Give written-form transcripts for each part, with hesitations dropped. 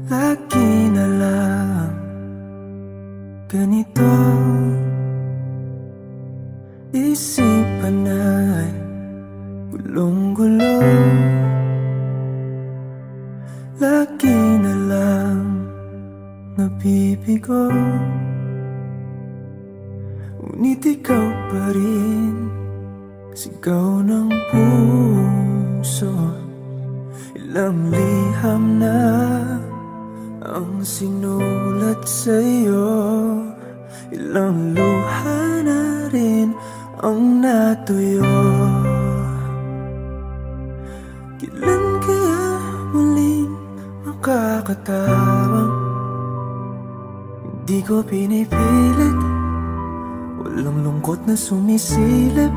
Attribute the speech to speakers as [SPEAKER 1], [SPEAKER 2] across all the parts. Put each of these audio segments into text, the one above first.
[SPEAKER 1] Lagi na lang ganito, isipan ay gulong-gulo. Lagi na lang nabibigo, ngunit ikaw pa rin sigaw ng puso. Ilang liham na ang sinulat sa'yo, ilang luha na rin ang natuyo. Kailan kaya muling makakatawang hindi ko pinipilit, walang lungkot na sumisilip.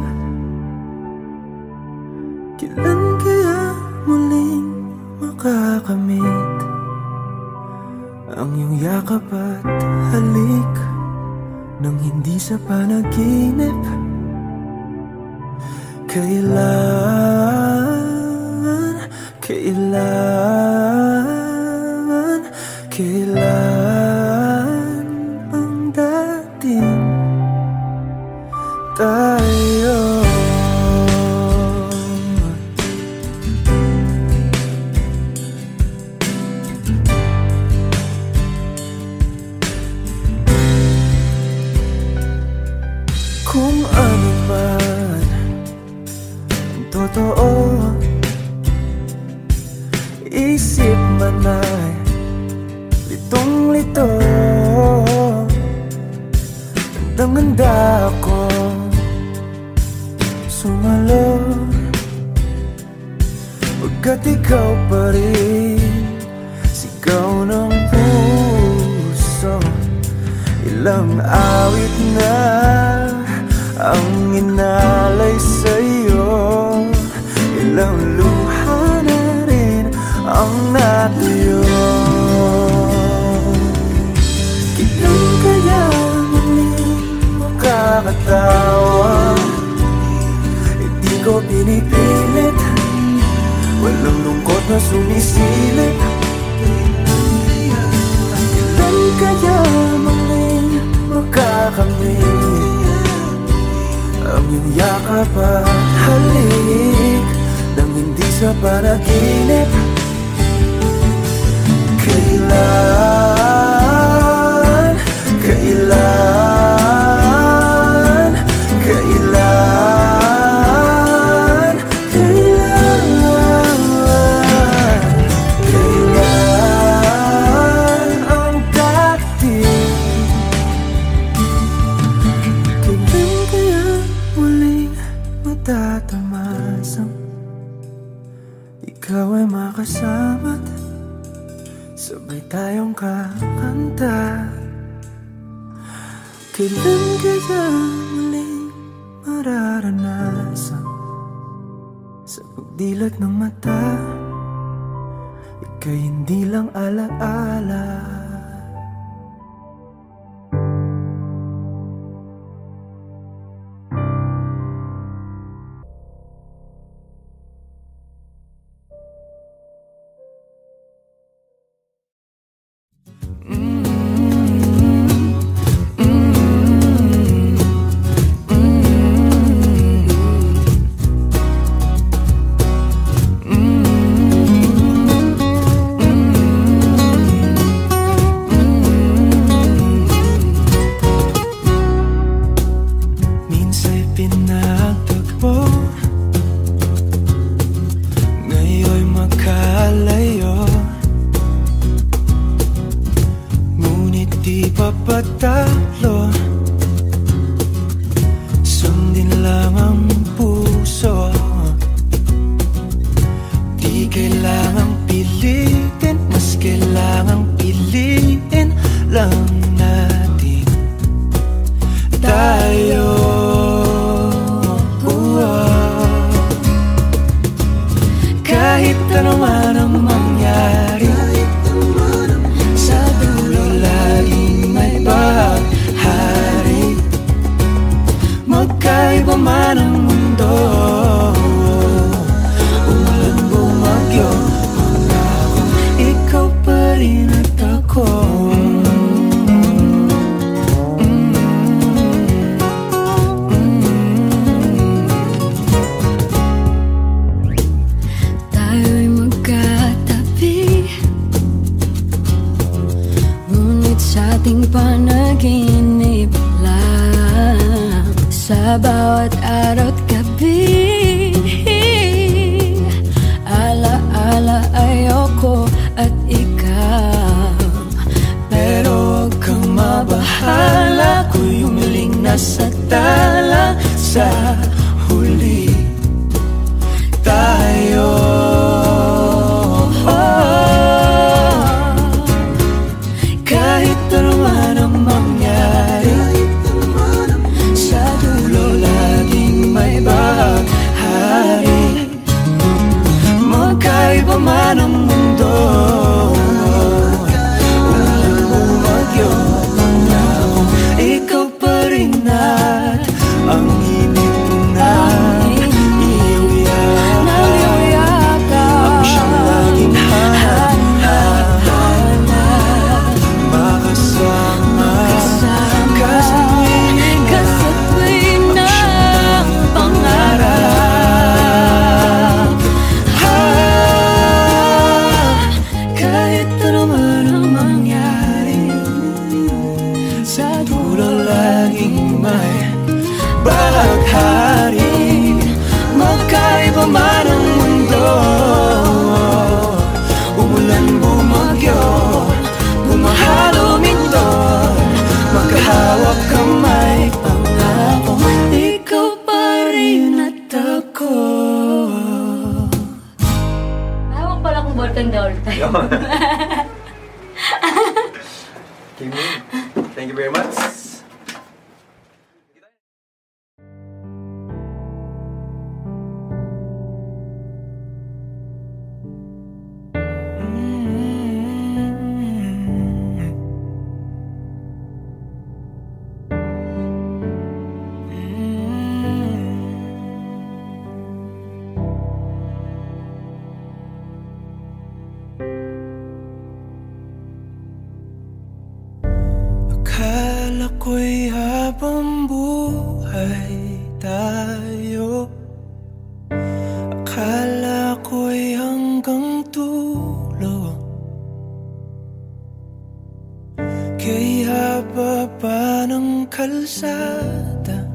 [SPEAKER 1] Kailan kaya muling makakamit ang iyong yakap at halik nang hindi sa panaginip? Kailan ang dating tayo? Kung ano man ang totoo, isip man ay litong-lito. Handang-handa ako sumalo, pagkat ikaw pa rin sigaw ng puso. Ilang awit na ang inalay sa'yo, ilang luha na rin ang natuyo. Kailan kaya muling makakatawa? Hindi ko pinipilit, walang lungkot na sumisilip. Kailan kaya muling makakamit ang iyong yakap at halik nang hindi sa panaginip? Kailan, kailan, kailan, kailan, kailan ang dating? Kailan kaya muling matatamasang ikaw ay makasama't sabay tayong kakanta? Kailan kaya muling mararanasan sa pagdilat ng mata ika'y hindi lang alaala?
[SPEAKER 2] Sa bawat araw at gabi, ala-ala ayoko at ikaw. Pero huwag kang mabahala, ako'y umiling na sa tala. Sa huli tayo, kahit ano man ang mangyari, sa dulo laging may bahari. Magkaiba man ang mundo, ulan bumagyo, pangakong ikaw pa rin at ang init na iyong yakap. Ang siyang laging hanap, makasama ka sa tuwing ng pangarap. Kahit ano man ang mangyari, sa dulo laging may baghari. Magkaiba man ang mundo, umulan bumagyo, bumahalo minto, magkahawak kamay, pangako ikaw pa rin at ako. Hawak pala kong ballpen the whole time.
[SPEAKER 3] Kimi, thank you very much.
[SPEAKER 1] Akala ko'y habang buhay tayo, akala ko'y hanggang dulo. Kaya baba ng kalsada,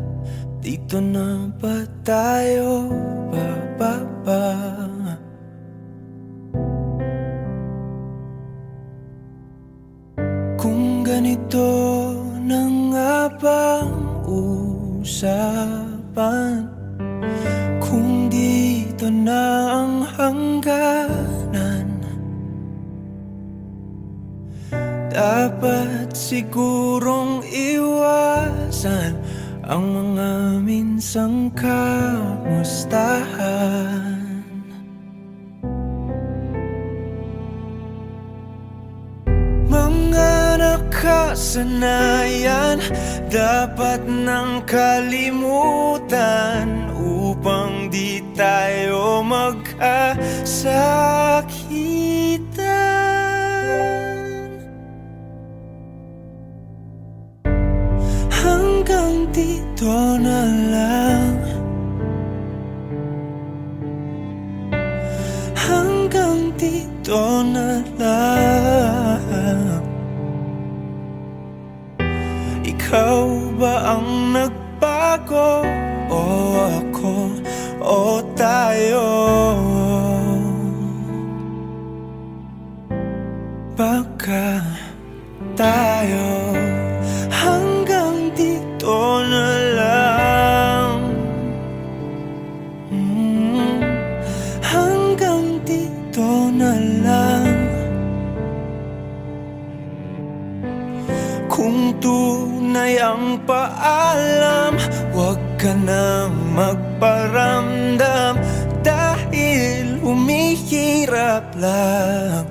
[SPEAKER 1] dito na ba tayo bababa? Kung ganito na nga bang usapan, kung dito na ang hangganan, dapat sigurong iwasan ang mga minsang kamustahan. Mga nakasanayan dapat nang kalimutan upang di tayo magkasakitan. Hanggang dito na lang, hanggang dito na lang. Ikaw ba ang nagbago o ako o tayo? Baka tayo hanggang dito na lang, hanggang dito na lang. Kung tunay ang paalam, huwag ka nang magparamdam, dahil humihirap lang.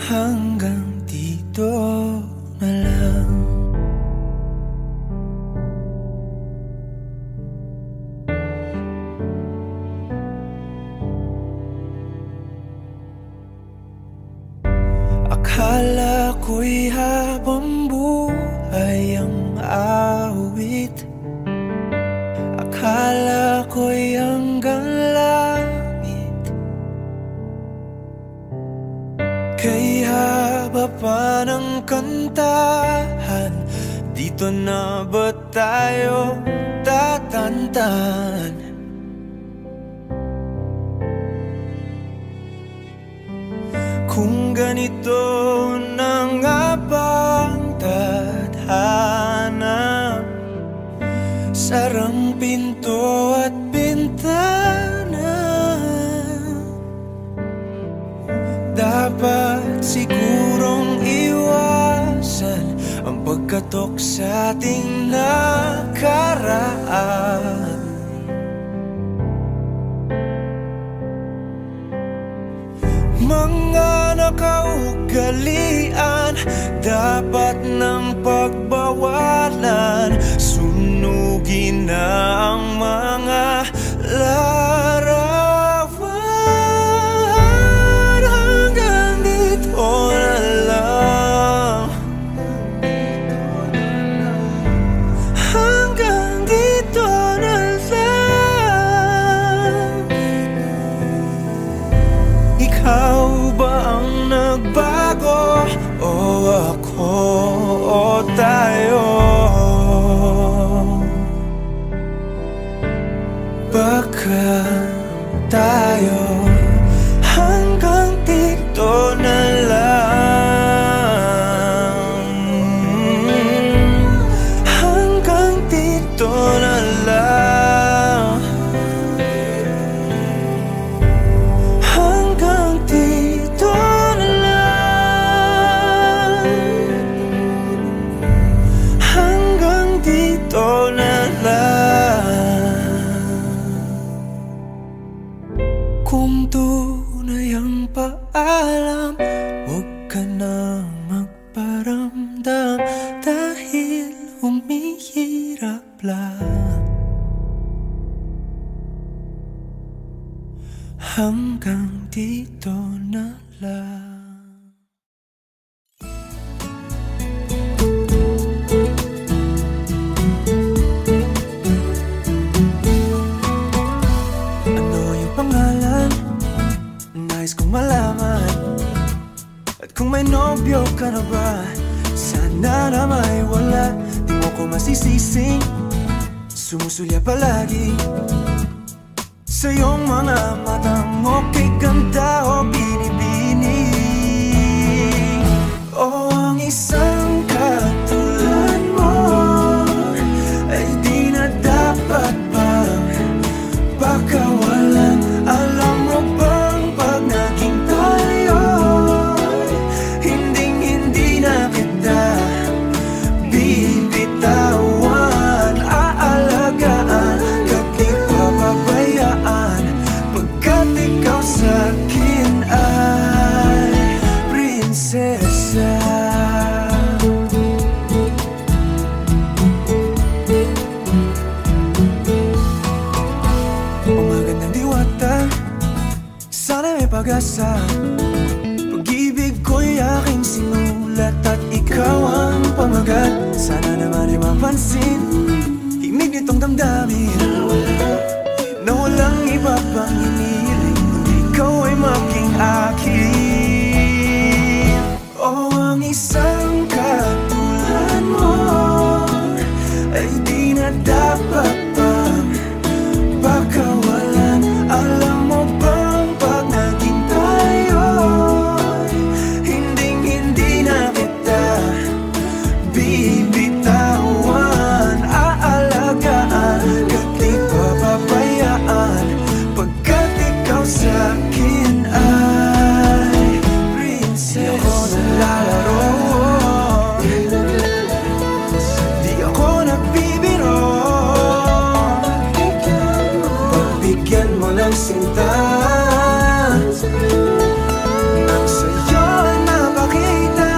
[SPEAKER 1] Hanggang dito na lang. Akala ko'y habang buhay ang awit, akala ko'y hanggang lahat Dito na ba tayo tatantan? Kung ganito na nga bang tadhana, sarang pinto at bintana, dapat sigurong iwasan ang pagkatok sa ating nakaraan. Mga nakaugalian dapat ng pagbawalan, sunugin na ang mga larawan. Hanggang dito na lang, hanggang dito na lang. Ikaw ba ang nagbago o ako o tayo? Baka tayo hanggang dito na lang, hanggang dito na lang, hanggang dito na lang, hanggang dito na lang. Kung tunay ang paalam, huwag ka na magparamdam, dahil humihirap lang. Hanggang dito na lang. Ano yung pangalan? Nais kong malaman. At kung may nobyo ka na ba, sana na may wala. Di mo ko masisising sumusulya palagi sa iyong mga matang okay ganda o binibini. O ang isang katulad mo ay di na dapat bang pakawalan. Alam mo bang pag naging tayo, hinding-hindi na kita bibitawan. Aalagaan ka't di papabayaan, pagkat ikaw sa'kin ay prinsesa. Umagandang diwata, sana may pag-asa. Pag-ibig ko'y aking sinulat at ikaw ang pamagat. Sana naman ay mapansin himig nitong damdamin na walang iba pang hinihiling kundi ikaw ay maging akin. O ang isang katulad mo ay di na dapat pang pakawalan. Alam mo bang pag naging tayo, hinding-hindi na kita bibitawan. Aalagaan ka't di papabayaan, pagkat ikaw sa'kin ay prinsesa. Di ako naglalaro, di ako nagbibiro. Pagbigyan mo ng sinta nang sa'yo napakita.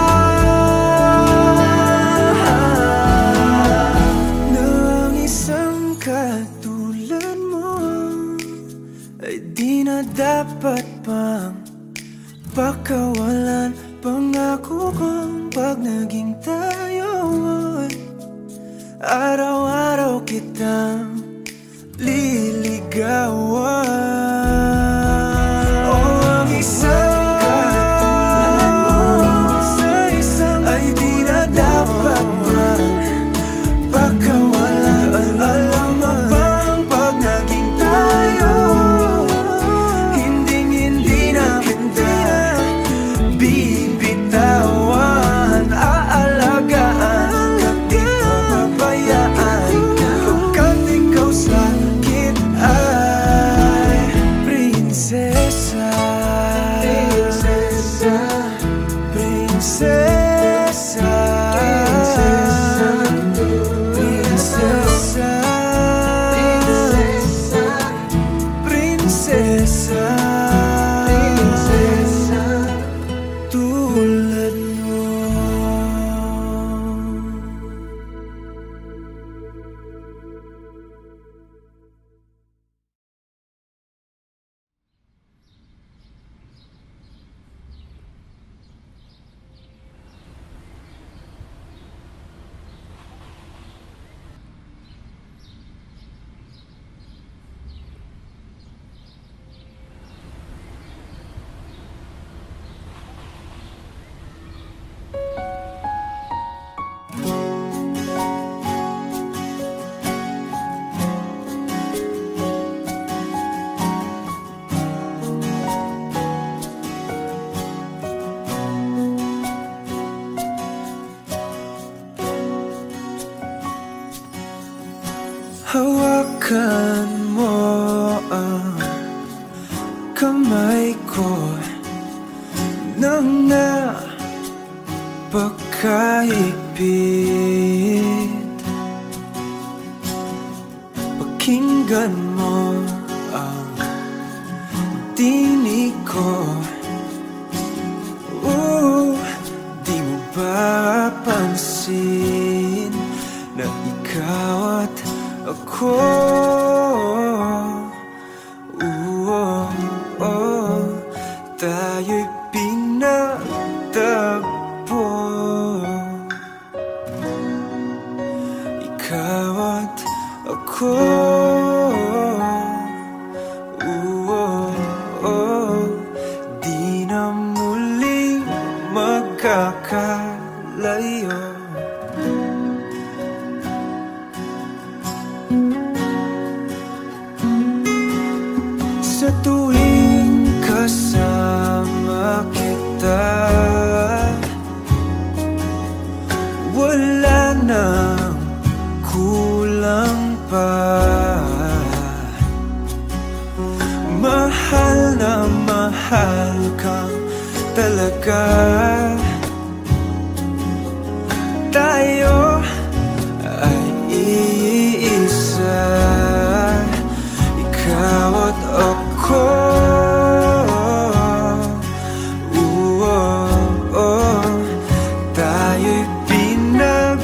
[SPEAKER 1] Hawakan mo ang kamay ko nang napakahigpit. Pakinggan mo ang tinig ko. Di mo ba pansin na ikaw at ako? Tayo'y pinagtagpo. Ikaw at ako. Di na muling magkakalayo. Sa tuwing kasama kita, wala nang kulang pa. Mahal na mahal kang talaga. Tayo ay iisa, ikaw at ako. Tayo'y pinagtagpo.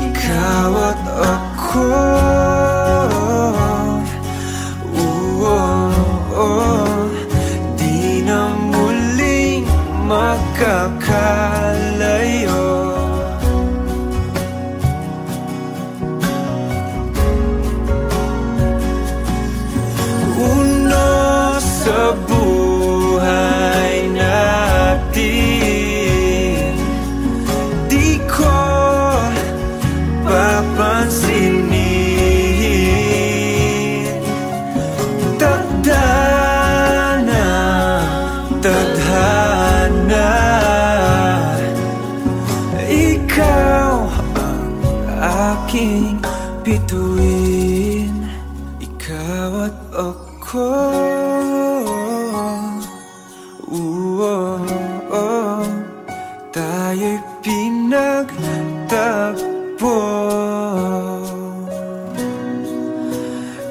[SPEAKER 1] Ikaw at ako. Di na muling magkakalayo. Sa buhay natin, di ko papansinin. Tadhana, tadhana, ikaw ang aking bituin. Ikaw at ako. Tayo'y pinagtagpo.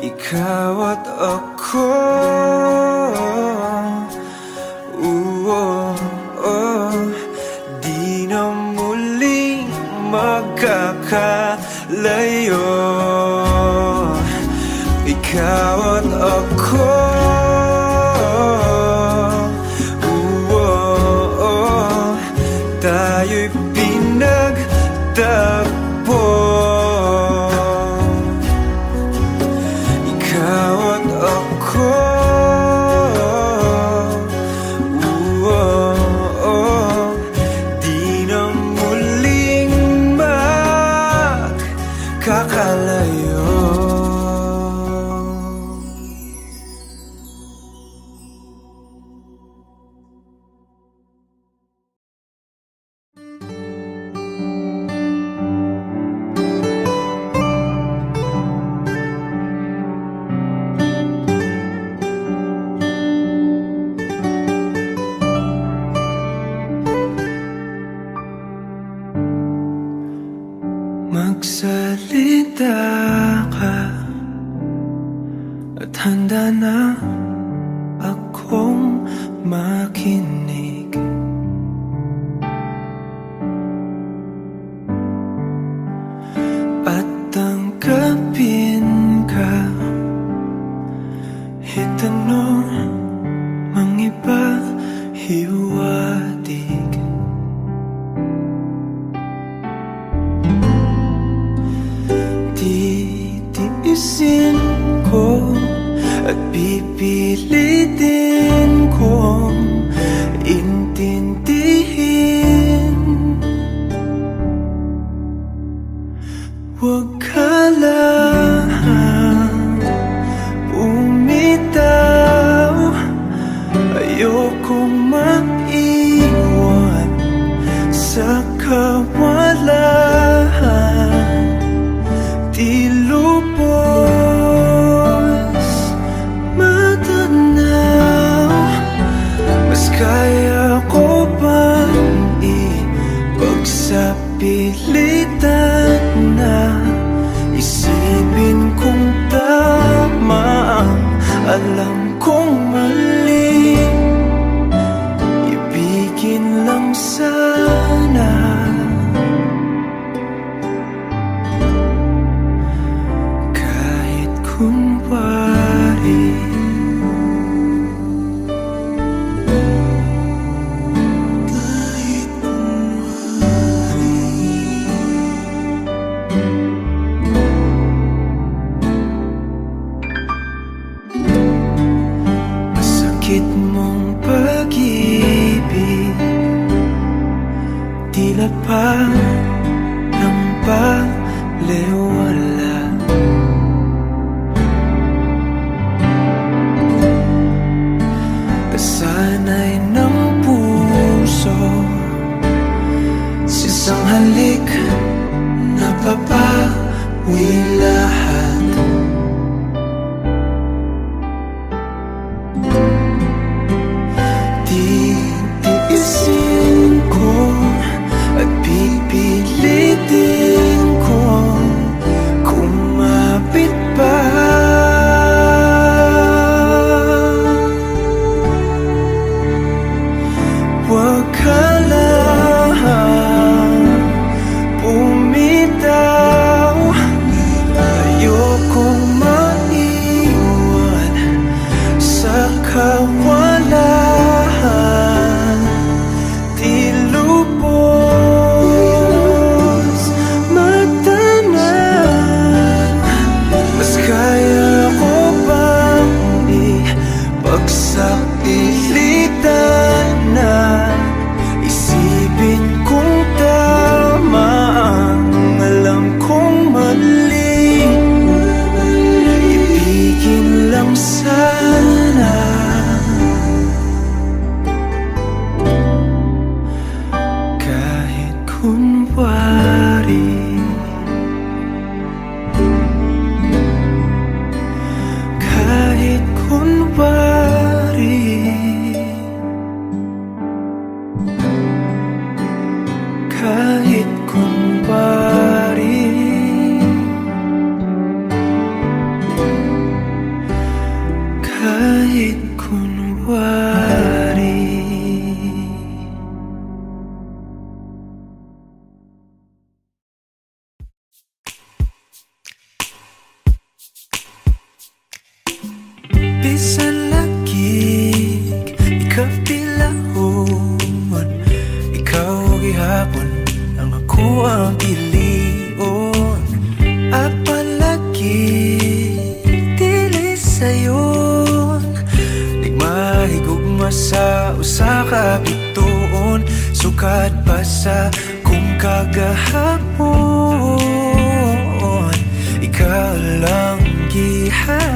[SPEAKER 1] Ikaw at ako. Di na muling magkakalayo. Ikaw at ako. Tayo'y pinagtagpo. Ikaw at ako. Di na muling magkakalayo. Magsalita ka at handa na akong makinig. At tanggapin ka, itanong mang iba hiwatig. Titiisin ko at pipilitin kong intindihin. Huwag ka lang bumitaw, ayokong maiwan sa kawan. ko bang ipagsapilitan na isipin kong tama ang alam kong mali? Ibigin lang sana kahit kunwari. Masakit mong pag-ibig, tila pa ng paliwala. Kasanay ng puso sa isang halik na papawi lahat. Titiisin ko at pipilitin ko kumapit pa. Huwag ka lang bumitaw, ayokong maiwan sa kawalan. Di lubos magtanong, mas kaya ko bang ipagsapilitan na isipin kong tama ang alam kong mali? Ibigin lang sana kahit kunwari. Kahit kunwari. Kahit kunwari. Kahit kunwari. Bisan lagig, ikaw tilahon, ikaw gihapon ang ako ang ilion. At palagi dili sayon, di mahigugma sa usa ka bituon. Sukad pa sa kung kagahapon, ikaw lang gihapon.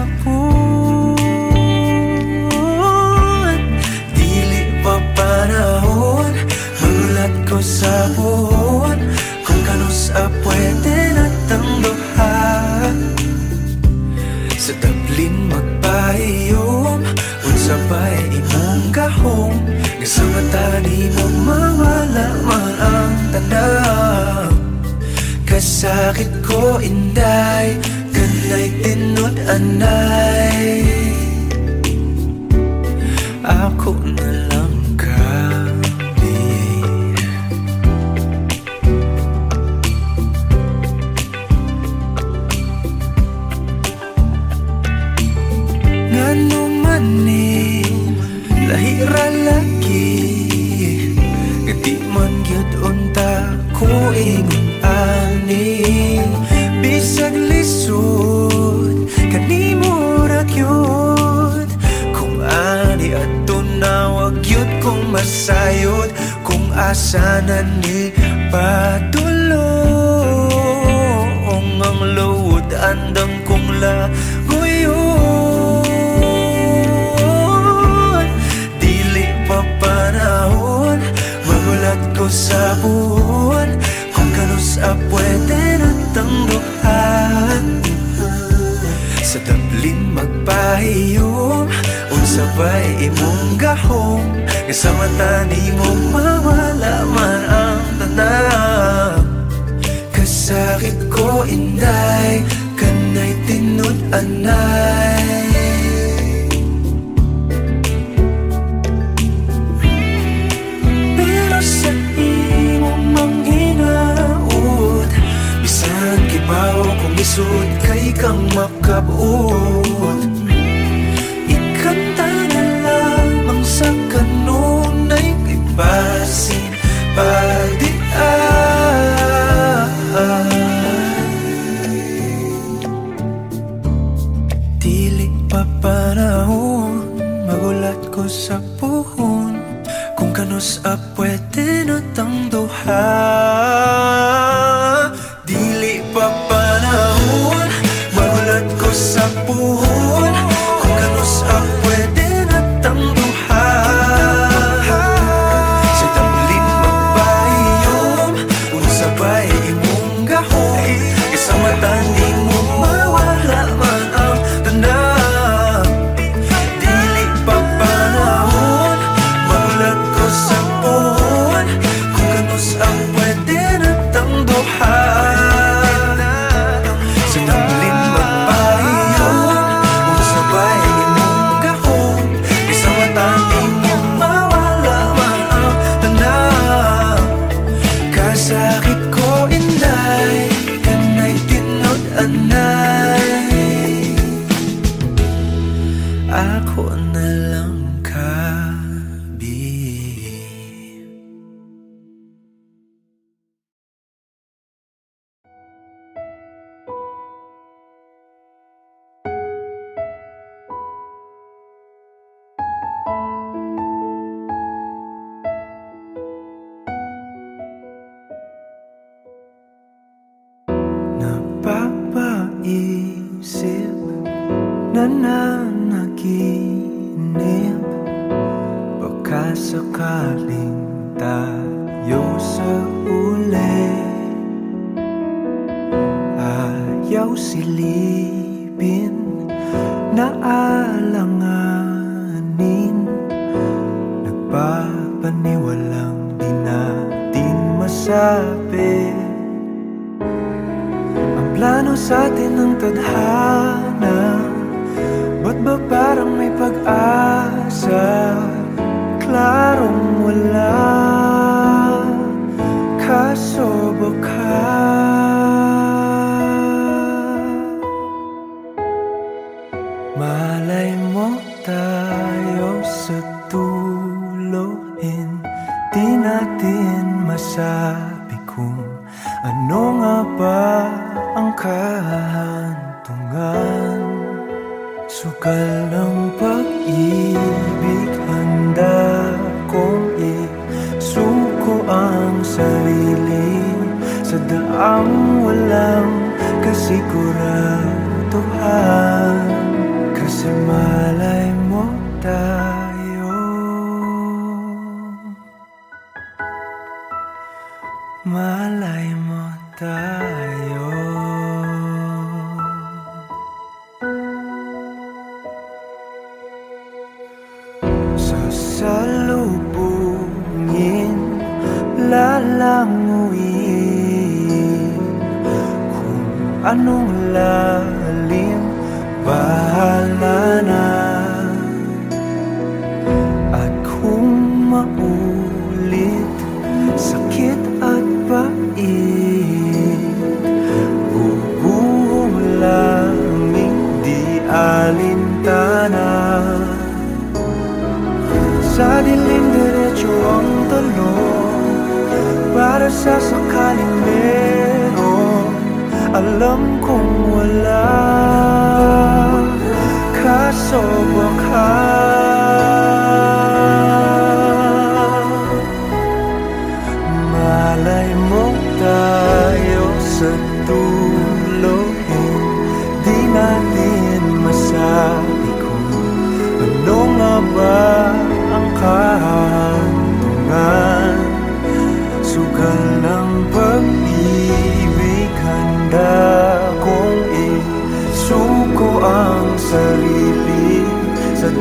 [SPEAKER 1] Panahon, magulat ko sa buhon, kung kanus pwede natang duha. Sa tablin magpahiyom, unsa ba'y imong gahom, nga sa mata ni mo mawala man ang tanaw. Kasakit ko inday, kanay tinod anay. Ako na lang lahira lagi, gati man gyud unta ko ingon ani. Bisag lisod kanimo ra gyud, kung ani adto na wag gyud kong masayod. Kung asa na ni padulong ang luod, andam kong laguyon. Panahon, magulat ko sa buwan, kung kanus pwede natang duhan. sa tablin magpahiyom, unsabay imong gahom, nga sa mata ni mo mawala man ang tanan. Kasakit ko inday, kanay tinud-anay. Pero sa imong manghinaot, bisan kibaw kung isod kay kang makabuot. Ikanta na lamang sa kanunay ipasin pagdian. Dili pa panahon, magulat ko sa puhon, kung kanus pwede na tang duha. Dili pa panahon, magulat ko sa puhon, kung kanus pwede na tang duha. Sa tablin magpahiyom, unsabay imong gahom, kasama taning mo mawala man ang tanan. Dili pa panahon, magulat ko sa puhon, kung kanus pwede na tang duha. Sa tablin magpahiyom, unsabay imong gahom, kasama taning mo mawala man ang tanan. Kasakit ko inday, kanay tinud-anay. Ako na lang kabi. Napapaisip, nananaginip, baka sakaling tayo sa uli. Ayaw silipin, naalanganin, nagpapaniwalang di natin masabi. Ang plano sa atin ng tadhana, ba't ba parang may pag-asa? Klarong wala, kaso baka malay mo tayo sa tuloyin. Di natin masabi kung ano nga ba ang kahantungan. Sukal ng pag-ibig, handa kong isuko ang sarili sa daang walang kasiguraduhan. Kasi malay mo tayo, malay mo tayo. Sasalubungin, lalanguin, kung anong lalim, bahala na. At kung maulit, sakit at pait, bubuhong langing di alintana. Sa dilim diretso ang talon, para sa sakaling meron. Alam kong wala, kaso baka malay mo tayo sa tuloyin. Di natin masabi kung ano nga ba ang kahantungan. Sugal ng pag-ibig, handa kong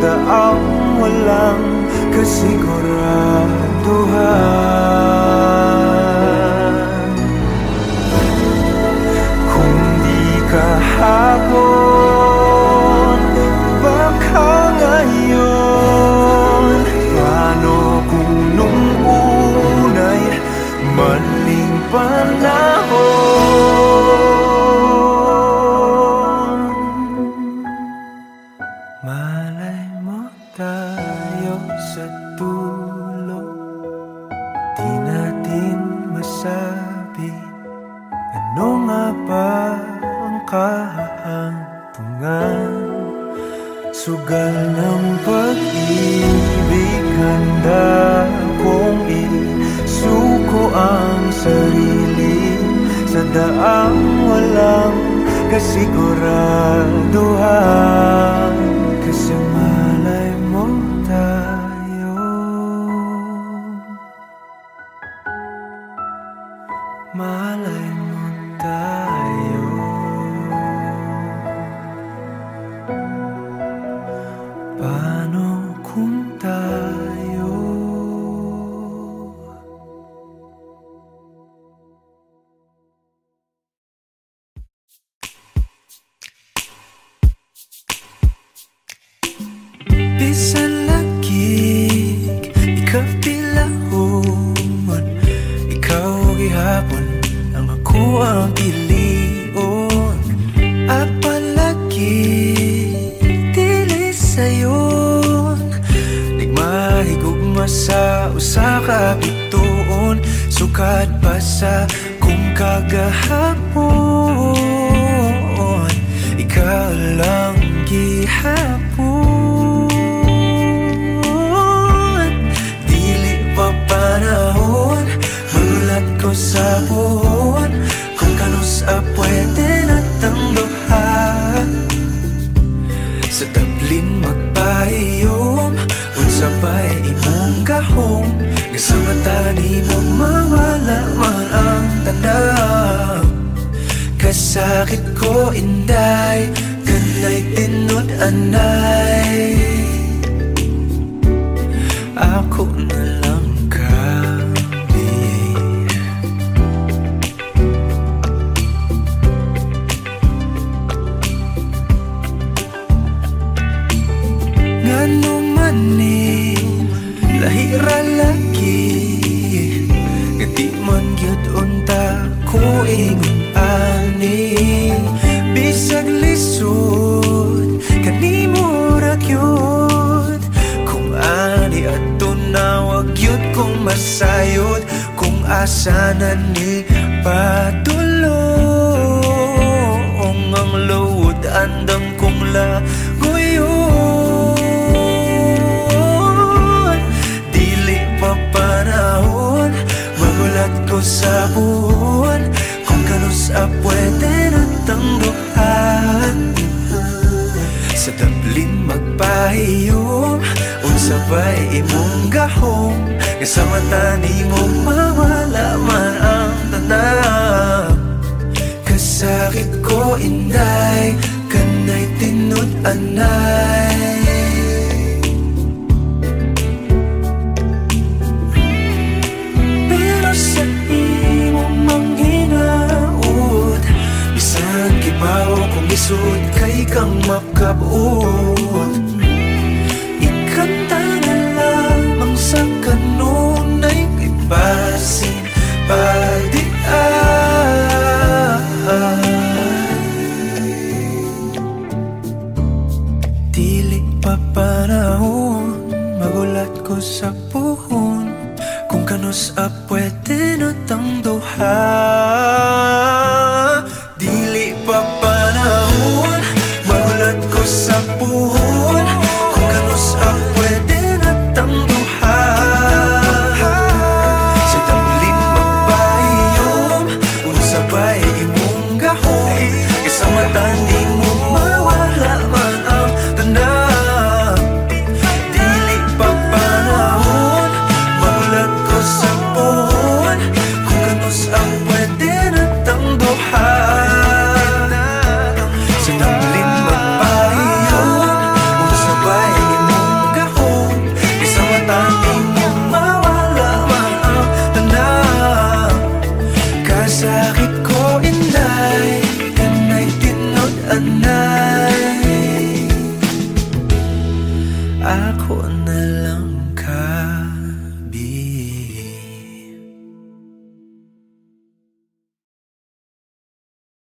[SPEAKER 1] daang walang kasiguraduhan. Kung di kahapon, baka ngayon. Paano kung nung unay maling panahon? Malay mo tayo sa dulo, di natin masabi ano nga ba ang kahantungan. Sugal ng pag-ibig, handa kong isuko ang sarili sa daang walang kasiguraduhan. Kasi malay mo tayo, malay mo tayo. Paano kung tayo? Bisan lagig, ikaw pilahon, ikaw gihapon, ang ako ang ilion. Apalagi dili sayon, nagmahigugma sa usa ka bituon. Sukad pa sa kung kagahapon, ikaw lang gihapon. Dili pa panahon, magulat ko sa buhon, kung kanus pwede natang duha. Sa tablin magpahiyom, unsa ba'y imong gahom, nga sa mata ni mo mawala man ang tanaw. Kasakit ko inday, kanay tinod anay, ako na lang kami. Ngano man ni lahira lagi, nga di man gyud unta ko ingon ani. Bisag lisod kanimo ra gyud, kung ani adto na wag gyud kong masayod. Kung asa na ni padulong ang load, andam kong lagoyon. Dili pa panahon, magulat ko sa buwan, kung kanus pwede natang duhan. Sa tablin magpahiyom, unsa ba'y imong gahom, nga sa mata ni mo mawala man ang tanaw. Kasakit ko inday, kanay tinod anay, pero sa imong manghinaot, bisan kibaw kung isod kay kang makabot. Ikanta na lamang sa kanunay kay basin padian. Dili pa panahon, magulat ko sa puhon, kung kanus pwede natang duha. Dili pa panahon, magulat ko sa puhon, kung kanus pwede natang duha. Sa tablin magpahiyom, unsa ba'y imong gahom, isa mata ni mo mawala man ang tanaw. Dili pa panahon, magulat ko sa puhon, kung kanus pwede natang duha. ako na lang ka.